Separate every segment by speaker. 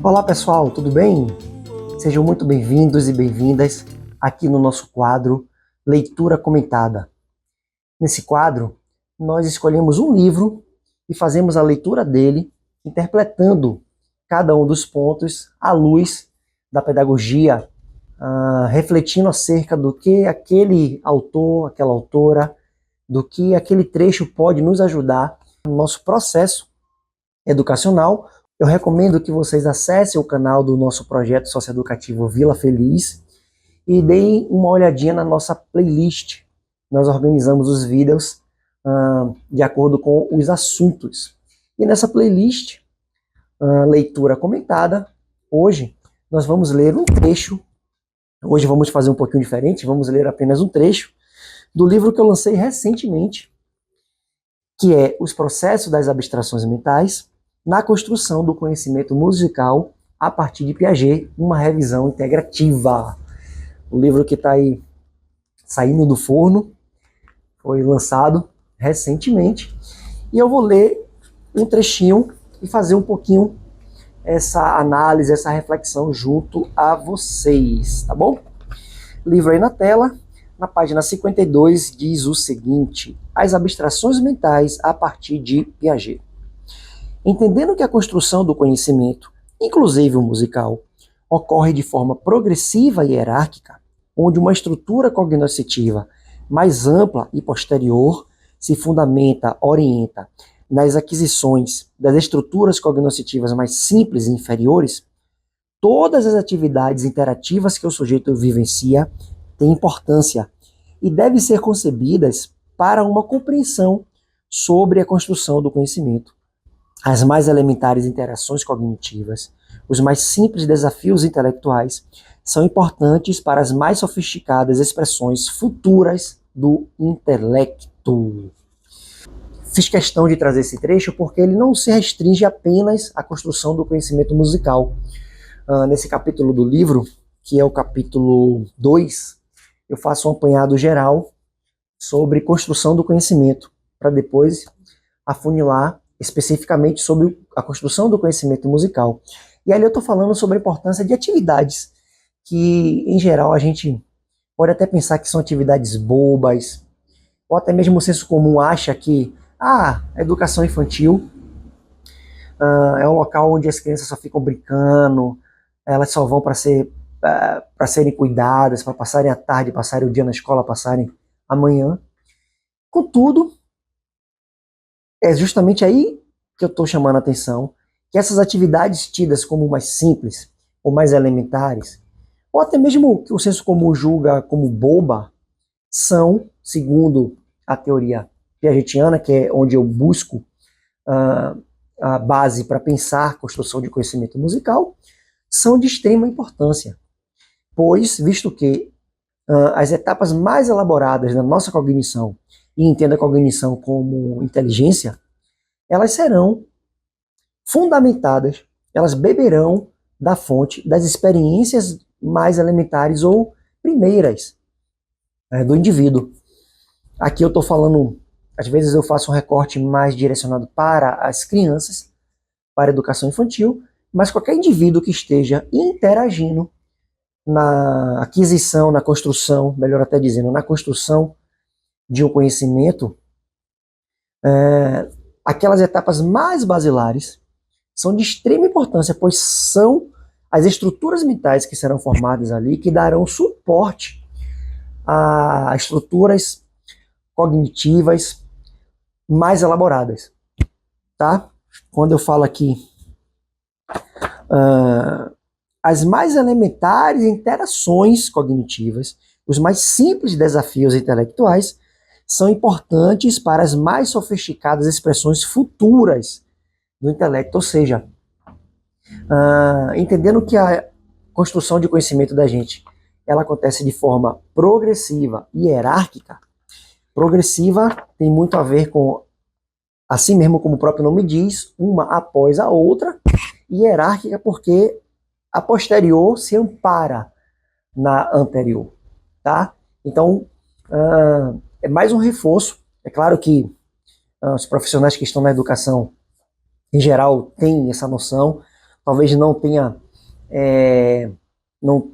Speaker 1: Olá pessoal, tudo bem? Sejam muito bem-vindos e bem-vindas aqui no nosso quadro Leitura Comentada. Nesse quadro, nós escolhemos um livro e fazemos a leitura dele, interpretando cada um dos pontos à luz da pedagogia, refletindo acerca do que aquele autor, aquela autora, do que aquele trecho pode nos ajudar no nosso processo educacional. Eu recomendo que vocês acessem o canal do nosso projeto socioeducativo Vila Feliz e deem uma olhadinha na nossa playlist. Nós organizamos os vídeos de acordo com os assuntos. E nessa playlist, leitura comentada, hoje nós vamos ler um trecho. Hoje vamos fazer um pouquinho diferente, vamos ler apenas um trecho do livro que eu lancei recentemente, que é Os Processos das Abstrações Mentais na Construção do Conhecimento Musical a partir de Piaget, uma revisão integrativa. O livro que está aí saindo do forno, foi lançado recentemente, e eu vou ler um trechinho e fazer um pouquinho essa análise, essa reflexão junto a vocês, tá bom? Livro aí na tela, na página 52, diz o seguinte: As abstrações mentais a partir de Piaget. Entendendo que a construção do conhecimento, inclusive o musical, ocorre de forma progressiva e hierárquica, onde uma estrutura cognoscitiva mais ampla e posterior se fundamenta, orienta nas aquisições das estruturas cognoscitivas mais simples e inferiores, todas as atividades interativas que o sujeito vivencia têm importância e devem ser concebidas para uma compreensão sobre a construção do conhecimento. As mais elementares interações cognitivas, os mais simples desafios intelectuais, são importantes para as mais sofisticadas expressões futuras do intelecto. Fiz questão de trazer esse trecho porque ele não se restringe apenas à construção do conhecimento musical. Nesse capítulo do livro, que é o capítulo 2, eu faço um apanhado geral sobre construção do conhecimento, para depois afunilar especificamente sobre a construção do conhecimento musical. E ali eu estou falando sobre a importância de atividades que, em geral, a gente pode até pensar que são atividades bobas, ou até mesmo o senso comum acha que a educação infantil é um local onde as crianças só ficam brincando, elas só vão para serem cuidadas, para passarem a tarde, passarem o dia na escola, passarem a manhã. Contudo, é justamente aí que eu estou chamando a atenção, que essas atividades tidas como mais simples, ou mais elementares, ou até mesmo que o senso comum julga como boba, são, segundo a teoria piagetiana, que é onde eu busco a base para pensar a construção de conhecimento musical, são de extrema importância, pois, visto que as etapas mais elaboradas da nossa cognição, e entenda a cognição como inteligência, elas serão fundamentadas, elas beberão da fonte das experiências mais elementares ou primeiras do indivíduo. Aqui eu estou falando, às vezes eu faço um recorte mais direcionado para as crianças, para a educação infantil, mas qualquer indivíduo que esteja interagindo na aquisição, na construção, melhor até dizendo, na construção de um conhecimento, aquelas etapas mais basilares são de extrema importância, pois são as estruturas mentais que serão formadas ali que darão suporte a estruturas cognitivas mais elaboradas, tá? Quando eu falo aqui as mais elementares interações cognitivas, os mais simples desafios intelectuais, são importantes para as mais sofisticadas expressões futuras do intelecto, ou seja, entendendo que a construção de conhecimento da gente, ela acontece de forma progressiva e hierárquica. Progressiva tem muito a ver com, assim mesmo como o próprio nome diz, uma após a outra, e hierárquica porque a posterior se ampara na anterior, tá? Então, é mais um reforço. É claro que os profissionais que estão na educação, em geral, têm essa noção. talvez não tenha, não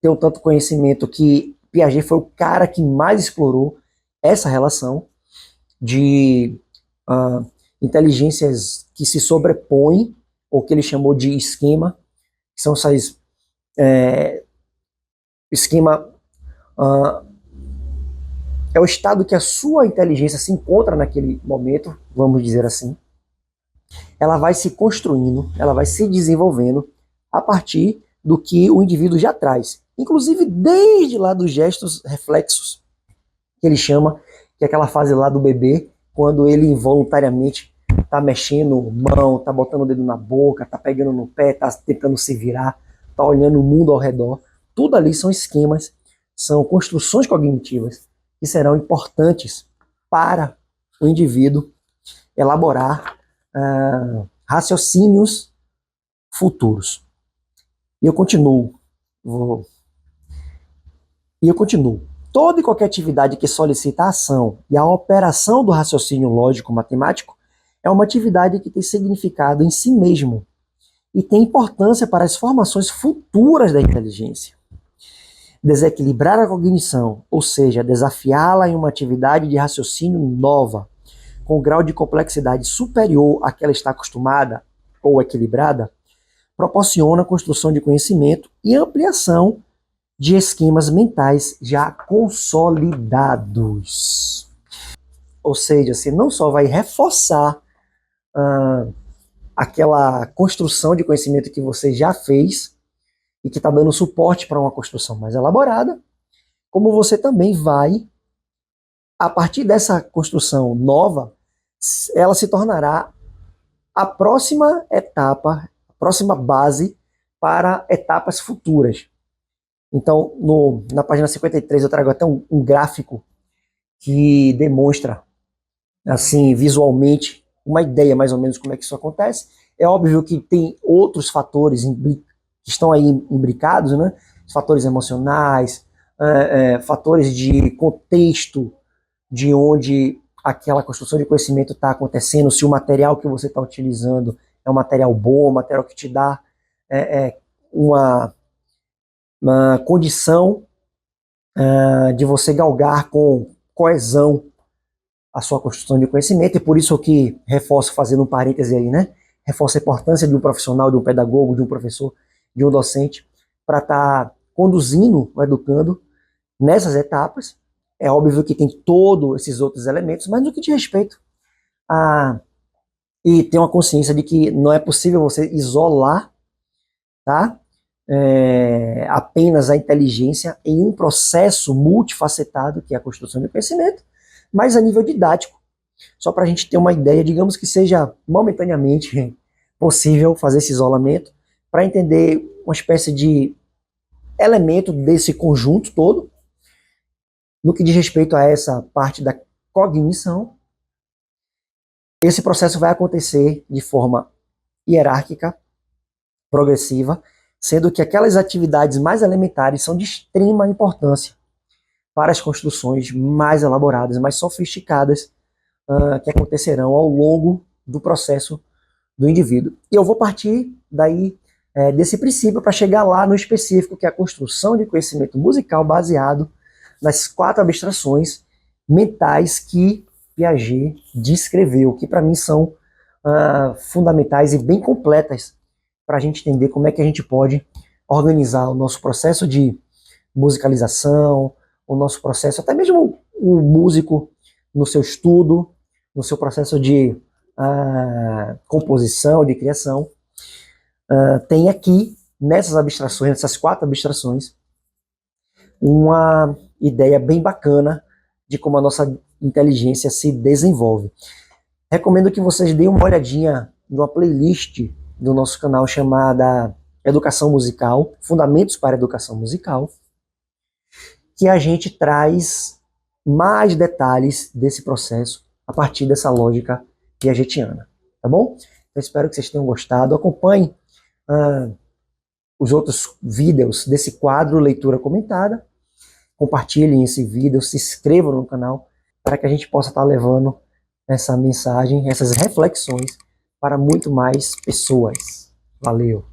Speaker 1: tenha tanto conhecimento que Piaget foi o cara que mais explorou essa relação de inteligências que se sobrepõem, ou que ele chamou de esquema, que são essas esquema é o estado que a sua inteligência se encontra naquele momento, vamos dizer assim. Ela vai se construindo, ela vai se desenvolvendo a partir do que o indivíduo já traz. Inclusive desde lá dos gestos reflexos, que ele chama, que é aquela fase lá do bebê, quando ele involuntariamente tá mexendo mão, tá botando o dedo na boca, tá pegando no pé, tá tentando se virar, tá olhando o mundo ao redor. Tudo ali são esquemas, são construções cognitivas que serão importantes para o indivíduo elaborar raciocínios futuros. E eu continuo. Toda e qualquer atividade que solicita a ação e a operação do raciocínio lógico-matemático é uma atividade que tem significado em si mesmo e tem importância para as formações futuras da inteligência. Desequilibrar a cognição, ou seja, desafiá-la em uma atividade de raciocínio nova, com grau de complexidade superior à que ela está acostumada ou equilibrada, proporciona a construção de conhecimento e ampliação de esquemas mentais já consolidados. Ou seja, você não só vai reforçar aquela construção de conhecimento que você já fez e que está dando suporte para uma construção mais elaborada, como você também vai, a partir dessa construção nova, ela se tornará a próxima etapa, a próxima base para etapas futuras. Então, na página 53 eu trago até um gráfico que demonstra, assim, visualmente, uma ideia mais ou menos como é que isso acontece. É óbvio que tem outros fatores que estão aí imbricados, né? Fatores emocionais, fatores de contexto, de onde aquela construção de conhecimento está acontecendo, se o material que você está utilizando é um material bom, um material que te dá uma condição de você galgar com coesão a sua construção de conhecimento, e por isso que reforço, fazendo um parêntese aí, né? Reforço a importância de um profissional, de um pedagogo, de um professor, de um docente, para estar conduzindo o educando nessas etapas. É óbvio que tem todos esses outros elementos, mas no que diz respeito e ter uma consciência de que não é possível você isolar, tá? Apenas a inteligência em um processo multifacetado, que é a construção de conhecimento, mas a nível didático. Só para a gente ter uma ideia, digamos que seja momentaneamente possível fazer esse isolamento, para entender uma espécie de elemento desse conjunto todo, no que diz respeito a essa parte da cognição. Esse processo vai acontecer de forma hierárquica, progressiva, sendo que aquelas atividades mais elementares são de extrema importância para as construções mais elaboradas, mais sofisticadas, que acontecerão ao longo do processo do indivíduo. E eu vou partir daí desse princípio para chegar lá no específico, que é a construção de conhecimento musical baseado nas 4 abstrações mentais que Piaget descreveu, que para mim são fundamentais e bem completas para a gente entender como é que a gente pode organizar o nosso processo de musicalização, o nosso processo, até mesmo o músico no seu estudo, no seu processo de composição, de criação. Tem aqui, nessas abstrações, nessas 4 abstrações, uma ideia bem bacana de como a nossa inteligência se desenvolve. Recomendo que vocês deem uma olhadinha numa playlist do nosso canal chamada Educação Musical, Fundamentos para a Educação Musical, que a gente traz mais detalhes desse processo a partir dessa lógica piagetiana, tá bom? Então espero que vocês tenham gostado. Acompanhem os outros vídeos desse quadro Leitura Comentada, compartilhem esse vídeo, se inscrevam no canal para que a gente possa estar levando essa mensagem, essas reflexões para muito mais pessoas. Valeu!